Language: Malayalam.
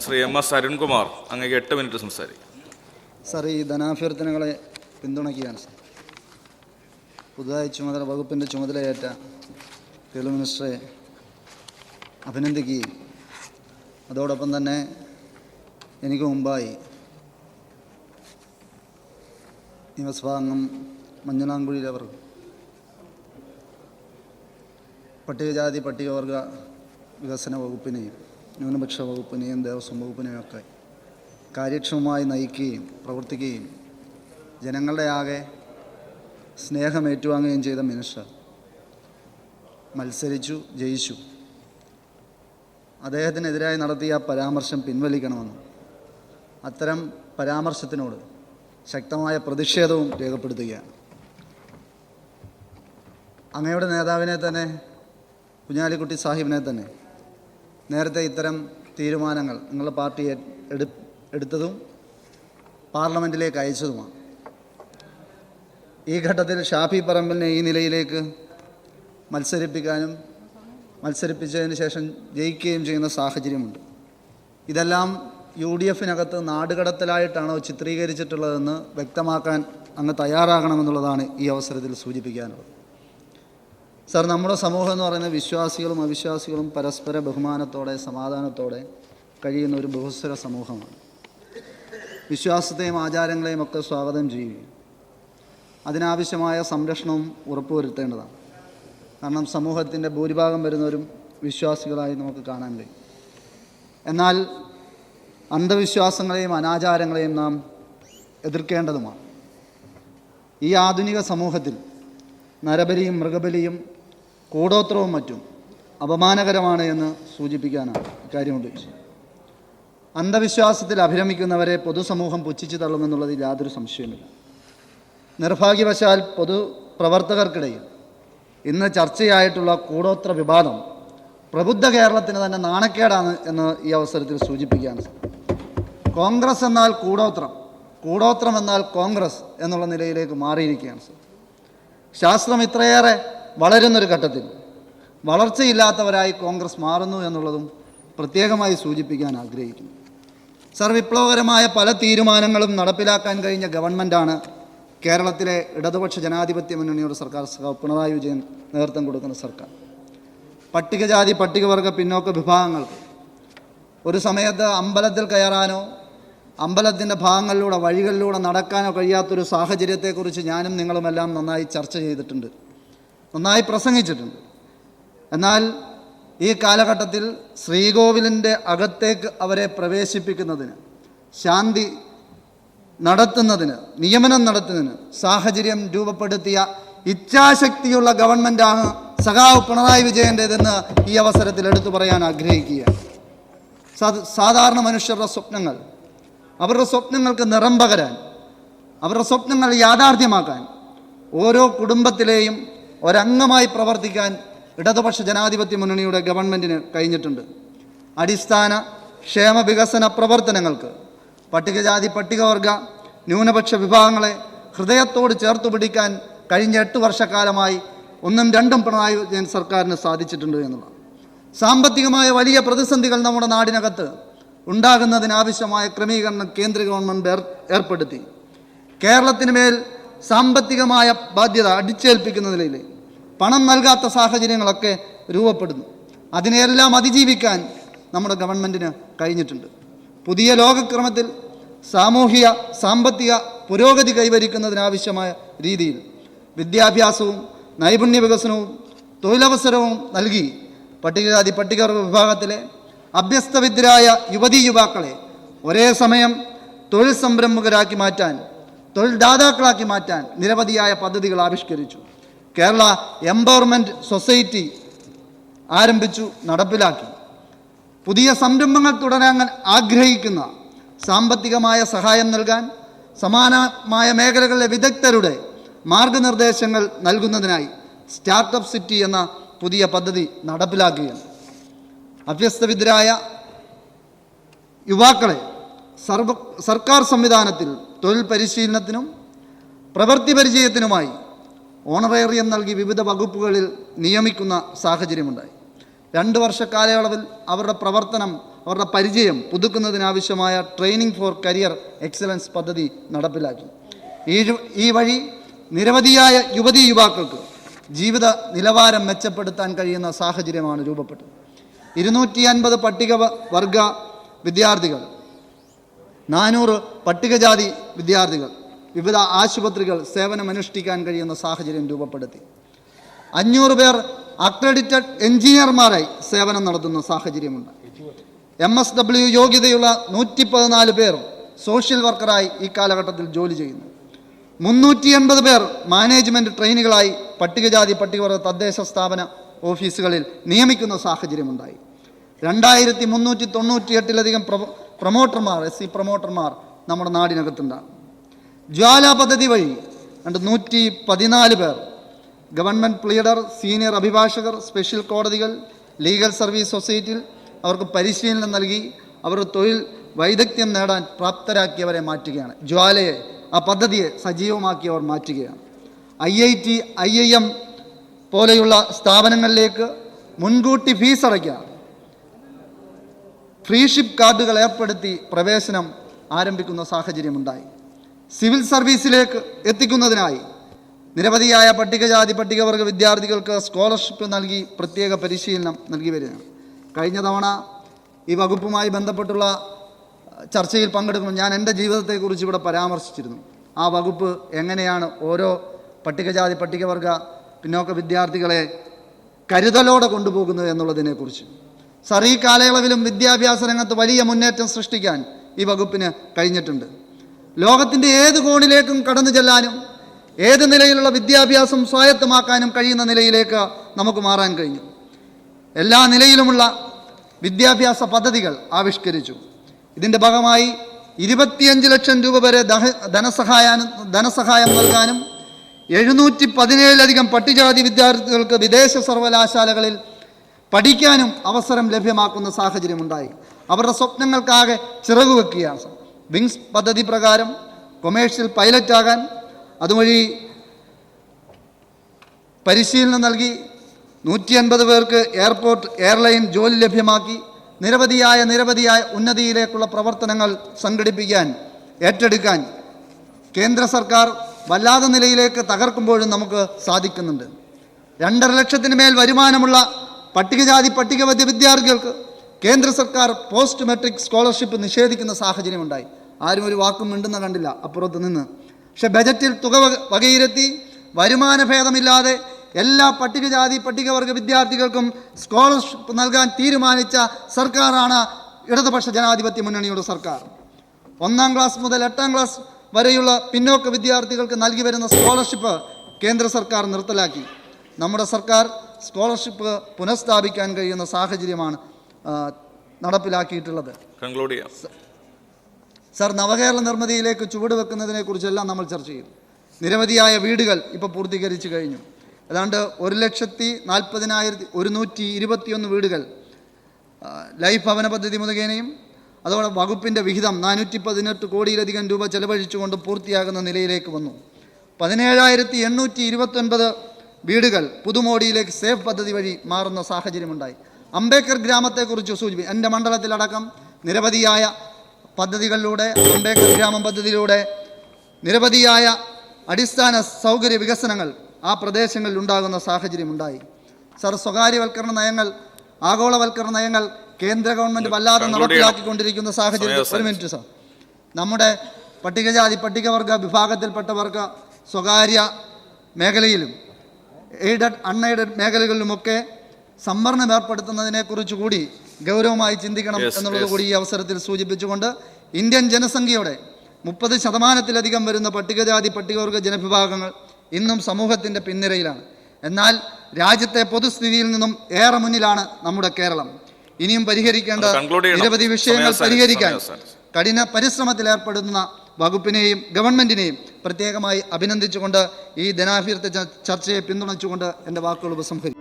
ശ്രീ MS അരുൺകുമാർ, അങ്ങേക്ക് 8 മിനിറ്റ് സംസാരിക്കും. സാർ, ഈ ധനാഭ്യർത്ഥനകളെ പിന്തുണയ്ക്കുകയാണ് സാർ. പുതുതായി വകുപ്പിൻ്റെ ചുമതലയേറ്റ തൊഴിൽ മിനിസ്റ്ററെ അഭിനന്ദിക്കുകയും അതോടൊപ്പം തന്നെ എനിക്ക് മുമ്പായി നിയമസഭാംഗം മഞ്ഞളാംകുഴിയിലവർ പട്ടികജാതി പട്ടികവർഗ വികസന വകുപ്പിനെയും ന്യൂനപക്ഷ വകുപ്പിനെയും ദേവസ്വം വകുപ്പിനെയൊക്കെ കാര്യക്ഷമമായി നയിക്കുകയും പ്രവർത്തിക്കുകയും ജനങ്ങളുടെ ആകെ സ്നേഹം ഏറ്റുവാങ്ങുകയും ചെയ്ത മിനിസ്റ്റർ മത്സരിച്ചു, ജയിച്ചു. അദ്ദേഹത്തിനെതിരായി നടത്തിയ പരാമർശം പിൻവലിക്കണമെന്നും അത്തരം പരാമർശത്തിനോട് ശക്തമായ പ്രതിഷേധവും രേഖപ്പെടുത്തുകയാണ്. അങ്ങയുടെ നേതാവിനെ തന്നെ, കുഞ്ഞാലിക്കുട്ടി സാഹിബിനെ തന്നെ നേരത്തെ ഇത്തരം തീരുമാനങ്ങൾ നിങ്ങളുടെ പാർട്ടി എടുത്തതും പാർലമെൻറ്റിലേക്ക് അയച്ചതുമാണ്. ഈ ഘട്ടത്തിൽ ഷാഫി പറമ്പലിനെ ഈ നിലയിലേക്ക് മത്സരിപ്പിക്കാനും മത്സരിപ്പിച്ചതിന് ശേഷം ജയിക്കുകയും ചെയ്യുന്ന സാഹചര്യമുണ്ട്. ഇതെല്ലാം UDF-നകത്ത് നാടുകടത്തലായിട്ടാണോ ചിത്രീകരിച്ചിട്ടുള്ളതെന്ന് വ്യക്തമാക്കാൻ അങ്ങ് തയ്യാറാകണമെന്നുള്ളതാണ് ഈ അവസരത്തിൽ സൂചിപ്പിക്കാനുള്ളത്. സാർ, നമ്മുടെ സമൂഹം എന്ന് പറയുന്നത് വിശ്വാസികളും അവിശ്വാസികളും പരസ്പര ബഹുമാനത്തോടെ സമാധാനത്തോടെ കഴിയുന്ന ഒരു ബഹുസ്വര സമൂഹമാണ്. വിശ്വാസത്തെയും ആചാരങ്ങളെയും ഒക്കെ സ്വാഗതം ചെയ്യുകയും അതിനാവശ്യമായ സംരക്ഷണവും ഉറപ്പുവരുത്തേണ്ടതാണ്. കാരണം സമൂഹത്തിൻ്റെ ഭൂരിഭാഗം വരുന്നവരും വിശ്വാസികളായി നമുക്ക് കാണാൻ കഴിയും. എന്നാൽ അന്ധവിശ്വാസങ്ങളെയും അനാചാരങ്ങളെയും നാം എതിർക്കേണ്ടതുമാണ്. ഈ ആധുനിക സമൂഹത്തിൽ നരബലിയും മൃഗബലിയും കൂടോത്രവും മറ്റും അപമാനകരമാണ് എന്ന് സൂചിപ്പിക്കാനാണ് ഇക്കാര്യം ഉദ്ദേശിച്ചത്. അന്ധവിശ്വാസത്തിൽ അഭിരമിക്കുന്നവരെ പൊതുസമൂഹം പുച്ഛിച്ചു തള്ളുമെന്നുള്ളതിൽ യാതൊരു സംശയമില്ല. നിർഭാഗ്യവശാൽ പൊതുപ്രവർത്തകർക്കിടയിൽ ഇന്ന് ചർച്ചയായിട്ടുള്ള കൂടോത്ര വിവാദം പ്രബുദ്ധ കേരളത്തിന് തന്നെ നാണക്കേടാണ് എന്ന് ഈ അവസരത്തിൽ സൂചിപ്പിക്കുകയാണ്. കോൺഗ്രസ് എന്നാൽ കൂടോത്രം, കൂടോത്രം എന്നാൽ കോൺഗ്രസ് എന്നുള്ള നിലയിലേക്ക് മാറിയിരിക്കുകയാണ്. ശാസ്ത്രം ഇത്രയേറെ വളരുന്നൊരു ഘട്ടത്തിൽ വളർച്ചയില്ലാത്തവരായി കോൺഗ്രസ് മാറുന്നു എന്നുള്ളതും പ്രത്യേകമായി സൂചിപ്പിക്കാൻ ആഗ്രഹിക്കുന്നു. സർ, വിപ്ലവകരമായ പല തീരുമാനങ്ങളും നടപ്പിലാക്കാൻ കഴിഞ്ഞ ഗവൺമെൻറ്റാണ് കേരളത്തിലെ ഇടതുപക്ഷ ജനാധിപത്യ മുന്നണിയുടെ സർക്കാർ, പിണറായി വിജയൻ നേതൃത്വം കൊടുക്കുന്ന സർക്കാർ. പട്ടികജാതി പട്ടികവർഗ പിന്നോക്ക വിഭാഗങ്ങൾക്ക് ഒരു സമയത്ത് അമ്പലത്തിൽ കയറാനോ അമ്പലത്തിൻ്റെ ഭാഗങ്ങളിലൂടെ വഴികളിലൂടെ നടക്കാനോ കഴിയാത്തൊരു സാഹചര്യത്തെക്കുറിച്ച് ഞാനും നിങ്ങളുമെല്ലാം നന്നായി ചർച്ച ചെയ്തിട്ടുണ്ട്, നന്നായി പ്രസംഗിച്ചിട്ടുണ്ട്. എന്നാൽ ഈ കാലഘട്ടത്തിൽ ശ്രീകോവിലിൻ്റെ അകത്തേക്ക് അവരെ പ്രവേശിപ്പിക്കുന്നതിന്, ശാന്തി നടത്തുന്നതിന്, നിയമനം നടത്തുന്നതിന് സാഹചര്യം രൂപപ്പെടുത്തിയ ഇച്ഛാശക്തിയുള്ള ഗവൺമെൻറ്റാണ് സഖാവ് പിണറായി വിജയൻ്റേതെന്ന് ഈ അവസരത്തിൽ എടുത്തു പറയാൻ ആഗ്രഹിക്കുകയാണ്. സാധാരണ മനുഷ്യരുടെ സ്വപ്നങ്ങൾ, അവരുടെ സ്വപ്നങ്ങൾക്ക് നിറം പകരാൻ, അവരുടെ സ്വപ്നങ്ങൾ യാഥാർത്ഥ്യമാക്കാൻ ഓരോ കുടുംബത്തിലെയും ഒരംഗമായി പ്രവർത്തിക്കാൻ ഇടതുപക്ഷ ജനാധിപത്യ മുന്നണിയുടെ ഗവൺമെൻറ്റിന് കഴിഞ്ഞിട്ടുണ്ട്. അടിസ്ഥാന ക്ഷേമ വികസന പ്രവർത്തനങ്ങൾക്ക് പട്ടികജാതി പട്ടികവർഗ ന്യൂനപക്ഷ വിഭാഗങ്ങളെ ഹൃദയത്തോട് ചേർത്തു പിടിക്കാൻ കഴിഞ്ഞ 8 വർഷക്കാലമായി 1ഉം 2ഉം പിണറായി വിജയൻ സർക്കാരിന് സാധിച്ചിട്ടുണ്ട് എന്നുള്ളതാണ്. സാമ്പത്തികമായ വലിയ പ്രതിസന്ധികൾ നമ്മുടെ നാടിനകത്ത് ഉണ്ടാകുന്നതിനാവശ്യമായ ക്രമീകരണം കേന്ദ്ര ഗവൺമെൻറ് ഏർപ്പെടുത്തി. കേരളത്തിന് മേൽ സാമ്പത്തികമായ ബാധ്യത അടിച്ചേൽപ്പിക്കുന്ന നിലയിൽ പണം നൽകാത്ത സാഹചര്യങ്ങളൊക്കെ രൂപപ്പെടുന്നു. അതിനെയെല്ലാം അതിജീവിക്കാൻ നമ്മുടെ ഗവൺമെൻറ്റിന് കഴിഞ്ഞിട്ടുണ്ട്. പുതിയ ലോകക്രമത്തിൽ സാമൂഹിക സാമ്പത്തിക പുരോഗതി കൈവരിക്കുന്നതിനാവശ്യമായ രീതിയിൽ വിദ്യാഭ്യാസവും നൈപുണ്യ വികസനവും തൊഴിലവസരവും നൽകി പട്ടികജാതി പട്ടികവർഗ വിഭാഗത്തിലെ അഭ്യസ്തവിദ്യരായ യുവതീ യുവാക്കളെ ഒരേ സമയം തൊഴിൽ സംരംഭകരാക്കി മാറ്റാൻ, തൊഴിൽ ദാതാക്കളാക്കി മാറ്റാൻ നിരവധിയായ പദ്ധതികൾ ആവിഷ്കരിച്ചു. കേരള എംപവർമെൻറ്റ് സൊസൈറ്റി ആരംഭിച്ചു, നടപ്പിലാക്കി. പുതിയ സംരംഭങ്ങൾ തുടരാൻ ആഗ്രഹിക്കുന്ന സാമ്പത്തികമായ സഹായം നൽകാൻ സമാനമായ മേഖലകളിലെ വിദഗ്ധരുടെ മാർഗനിർദ്ദേശങ്ങൾ നൽകുന്നതിനായി സ്റ്റാർട്ടപ്പ് സിറ്റി എന്ന പുതിയ പദ്ധതി നടപ്പിലാക്കുകയാണ്. അഭ്യസ്തവിദ്യരായ യുവാക്കളെ സർക്കാർ സംവിധാനത്തിൽ തൊഴിൽ പരിശീലനത്തിനും പ്രവൃത്തി പരിചയത്തിനുമായി ഓണറേറിയം നൽകി വിവിധ വകുപ്പുകളിൽ നിയമിക്കുന്ന സാഹചര്യമുണ്ടായി. 2 വർഷ കാലയളവിൽ അവരുടെ പ്രവർത്തനം അവരുടെ പരിചയം പുതുക്കുന്നതിനാവശ്യമായ ട്രെയിനിങ് ഫോർ കരിയർ എക്സലൻസ് പദ്ധതി നടപ്പിലാക്കി. ഈ വഴി നിരവധിയായ യുവതീ യുവാക്കൾക്ക് ജീവിത നിലവാരം മെച്ചപ്പെടുത്താൻ കഴിയുന്ന സാഹചര്യമാണ് രൂപപ്പെട്ടത്. 250 പട്ടികവർഗ വിദ്യാർത്ഥികൾ, 400 പട്ടികജാതി വിദ്യാർത്ഥികൾ വിവിധ ആശുപത്രികൾ സേവനമനുഷ്ഠിക്കാൻ കഴിയുന്ന സാഹചര്യം രൂപപ്പെടുത്തി. 500 പേർ അക്രഡിറ്റഡ് എഞ്ചിനീയർമാരായി സേവനം നടത്തുന്ന സാഹചര്യമുണ്ട്. MSW യോഗ്യതയുള്ള 114 പേർ സോഷ്യൽ വർക്കറായി ഈ കാലഘട്ടത്തിൽ ജോലി ചെയ്യുന്നു. 380 പേർ മാനേജ്മെൻറ്റ് ട്രെയിനികളായി പട്ടികജാതി പട്ടികവർഗ തദ്ദേശ സ്ഥാപന ഓഫീസുകളിൽ നിയമിക്കുന്ന സാഹചര്യമുണ്ടായി. 2398 പ്രൊമോട്ടർമാർ, SC പ്രൊമോട്ടർമാർ നമ്മുടെ നാടിനകത്തുണ്ടാകും. ജ്വാല പദ്ധതി വഴി 114 പേർ ഗവൺമെൻറ് പ്ലീഡർ, സീനിയർ അഭിഭാഷകർ, സ്പെഷ്യൽ കോടതികൾ, ലീഗൽ സർവീസ് സൊസൈറ്റിയിൽ അവർക്ക് പരിശീലനം നൽകി അവരുടെ തൊഴിൽ വൈദഗ്ധ്യം നേടാൻ പ്രാപ്തരാക്കിയവരെ മാറ്റുകയാണ്. ജ്വാലയെ, ആ പദ്ധതിയെ സജീവമാക്കിയവർ മാറ്റുകയാണ്. IIT, IIM പോലെയുള്ള സ്ഥാപനങ്ങളിലേക്ക് മുൻകൂട്ടി ഫീസ് അടയ്ക്കുക, ഫ്രീഷിപ്പ് കാർഡുകൾ ഏർപ്പെടുത്തി പ്രവേശനം ആരംഭിക്കുന്ന സാഹചര്യമുണ്ടായി. സിവിൽ സർവീസിലേക്ക് എത്തിക്കുന്നതിനായി നിരവധിയായ പട്ടികജാതി പട്ടികവർഗ വിദ്യാർത്ഥികൾക്ക് സ്കോളർഷിപ്പ് നൽകി പ്രത്യേക പരിശീലനം നൽകി വരികയാണ്. കഴിഞ്ഞ തവണ ഈ വകുപ്പുമായി ബന്ധപ്പെട്ടുള്ള ചർച്ചയിൽ പങ്കെടുക്കുമ്പോൾ ഞാൻ എൻ്റെ ജീവിതത്തെക്കുറിച്ച് ഇവിടെ പരാമർശിച്ചിരുന്നു. ആ വകുപ്പ് എങ്ങനെയാണ് ഓരോ പട്ടികജാതി പട്ടികവർഗ പിന്നോക്ക വിദ്യാർത്ഥികളെ കരുതലോടെ കൊണ്ടുപോകുന്നത് എന്നുള്ളതിനെക്കുറിച്ച്. സർ, ഈ കാലയളവിലും വിദ്യാഭ്യാസ രംഗത്ത് വലിയ മുന്നേറ്റം സൃഷ്ടിക്കാൻ ഈ വകുപ്പിന് കഴിഞ്ഞിട്ടുണ്ട്. ലോകത്തിൻ്റെ ഏത് കോണിലേക്കും കടന്നു ചെല്ലാനും ഏത് നിലയിലുള്ള വിദ്യാഭ്യാസം സ്വായത്തമാക്കാനും കഴിയുന്ന നിലയിലേക്ക് നമുക്ക് മാറാൻ കഴിഞ്ഞു. എല്ലാ നിലയിലുമുള്ള വിദ്യാഭ്യാസ പദ്ധതികൾ ആവിഷ്കരിച്ചു. ഇതിൻ്റെ ഭാഗമായി 25 ലക്ഷം രൂപ വരെ ധനസഹായം നൽകാനും 717 പട്ടികജാതി വിദ്യാർത്ഥികൾക്ക് വിദേശ സർവകലാശാലകളിൽ പഠിക്കാനും അവസരം ലഭ്യമാക്കുന്ന സാഹചര്യമുണ്ടായി. അവരുടെ സ്വപ്നങ്ങൾക്കാകെ ചിറകുവെക്കുകയാണ്. വിങ്സ് പദ്ധതി പ്രകാരം കൊമേഴ്ഷ്യൽ പൈലറ്റാകാൻ അതുവഴി പരിശീലനം നൽകി 150 പേർക്ക് എയർപോർട്ട് എയർലൈൻ ജോലി ലഭ്യമാക്കി. നിരവധിയായ ഉന്നതിയിലേക്കുള്ള പ്രവർത്തനങ്ങൾ സംഘടിപ്പിക്കാൻ ഏറ്റെടുക്കാൻ കേന്ദ്ര സർക്കാർ വല്ലാത്ത നിലയിലേക്ക് തകർക്കുമ്പോഴും നമുക്ക് സാധിക്കുന്നുണ്ട്. 2.5 ലക്ഷത്തിന് മേൽ വരുമാനമുള്ള പട്ടികജാതി പട്ടികവർഗ വിദ്യാർത്ഥികൾക്ക് കേന്ദ്ര സർക്കാർ പോസ്റ്റ് മെട്രിക് സ്കോളർഷിപ്പ് നിഷേധിക്കുന്ന സാഹചര്യമുണ്ടായി. ആരും ഒരു വാക്കും മിണ്ടുന്ന കണ്ടില്ല അപ്പുറത്ത് നിന്ന്. പക്ഷെ ബജറ്റിൽ തുക വകയിരുത്തി വരുമാന ഭേദമില്ലാതെ എല്ലാ പട്ടികജാതി പട്ടികവർഗ വിദ്യാർത്ഥികൾക്കും സ്കോളർഷിപ്പ് നൽകാൻ തീരുമാനിച്ച സർക്കാരാണ് ഇടതുപക്ഷ ജനാധിപത്യ മുന്നണിയുടെ സർക്കാർ. 1-ാം ക്ലാസ് മുതൽ 8-ാം ക്ലാസ് വരെയുള്ള പിന്നോക്ക വിദ്യാർത്ഥികൾക്ക് നൽകി വരുന്ന സ്കോളർഷിപ്പ് കേന്ദ്ര സർക്കാർ നിർത്തലാക്കി. നമ്മുടെ സർക്കാർ സ്കോളർഷിപ്പ് പുനഃസ്ഥാപിക്കാൻ കഴിയുന്ന സാഹചര്യമാണ് നടപ്പിലാക്കിയിട്ടുള്ളത്. സർ, നവകേരള നിർമ്മിതിയിലേക്ക് ചുവടുവെക്കുന്നതിനെ കുറിച്ചെല്ലാം നമ്മൾ ചർച്ച ചെയ്യും. നിരവധിയായ വീടുകൾ ഇപ്പോൾ പൂർത്തീകരിച്ചു കഴിഞ്ഞു. ഏതാണ്ട് 1,40,121 വീടുകൾ ലൈഫ് ഭവന പദ്ധതി മുഖേനയും അതോടെ വകുപ്പിൻ്റെ വിഹിതം 418 കോടിയിലധികം രൂപ ചെലവഴിച്ചുകൊണ്ട് പൂർത്തിയാകുന്ന നിലയിലേക്ക് വന്നു. 17,829 വീടുകൾ പുതുമോടിയിലേക്ക് സേഫ് പദ്ധതി വഴി മാറുന്ന സാഹചര്യമുണ്ടായി. അംബേദ്കർ ഗ്രാമത്തെക്കുറിച്ച് സൂചിപ്പിക്കും. എൻ്റെ മണ്ഡലത്തിലടക്കം നിരവധിയായ പദ്ധതികളിലൂടെ, അംബേദ്കർ ഗ്രാമം പദ്ധതിയിലൂടെ നിരവധിയായ അടിസ്ഥാന സൗകര്യ വികസനങ്ങൾ ആ പ്രദേശങ്ങളിൽ ഉണ്ടാകുന്ന സാഹചര്യമുണ്ടായി. സർ, സ്വകാര്യവൽക്കരണ നയങ്ങൾ, ആഗോളവൽക്കരണ നയങ്ങൾ കേന്ദ്ര ഗവൺമെൻറ് വല്ലാതെ നടപ്പിലാക്കിക്കൊണ്ടിരിക്കുന്ന സാഹചര്യം. ഒരു മിനിറ്റ് സർ, നമ്മുടെ പട്ടികജാതി പട്ടികവർഗ വിഭാഗത്തിൽപ്പെട്ടവർക്ക് സ്വകാര്യ മേഖലയിലും എയ്ഡഡ് അൺഎയ്ഡഡ് മേഖലകളിലുമൊക്കെ സംവരണം ഏർപ്പെടുത്തുന്നതിനെക്കുറിച്ച് കൂടി ഗൗരവമായി ചിന്തിക്കണം എന്നുള്ളത് കൂടി ഈ അവസരത്തിൽ സൂചിപ്പിച്ചുകൊണ്ട് ഇന്ത്യൻ ജനസംഖ്യയുടെ 30% വരുന്ന പട്ടികജാതി പട്ടികവർഗ ജനവിഭാഗങ്ങൾ ഇന്നും സമൂഹത്തിൻ്റെ പിൻനിരയിലാണ്. എന്നാൽ രാജ്യത്തെ പൊതുസ്ഥിതിയിൽ നിന്നും ഏറെ മുന്നിലാണ് നമ്മുടെ കേരളം. ഇനിയും പരിഹരിക്കേണ്ട നിരവധി വിഷയങ്ങൾ പരിഹരിക്കാൻ കഠിന പരിശ്രമത്തിൽ ഏർപ്പെടുന്ന വകുപ്പിനെയും ഗവൺമെൻറ്റിനെയും പ്രത്യേകമായി അഭിനന്ദിച്ചുകൊണ്ട് ഈ ധനാഭ്യർത്ഥന ചർച്ചയെ പിന്തുണച്ചുകൊണ്ട് എൻ്റെ വാക്കുകൾ ഉപസംഹരിക്കും.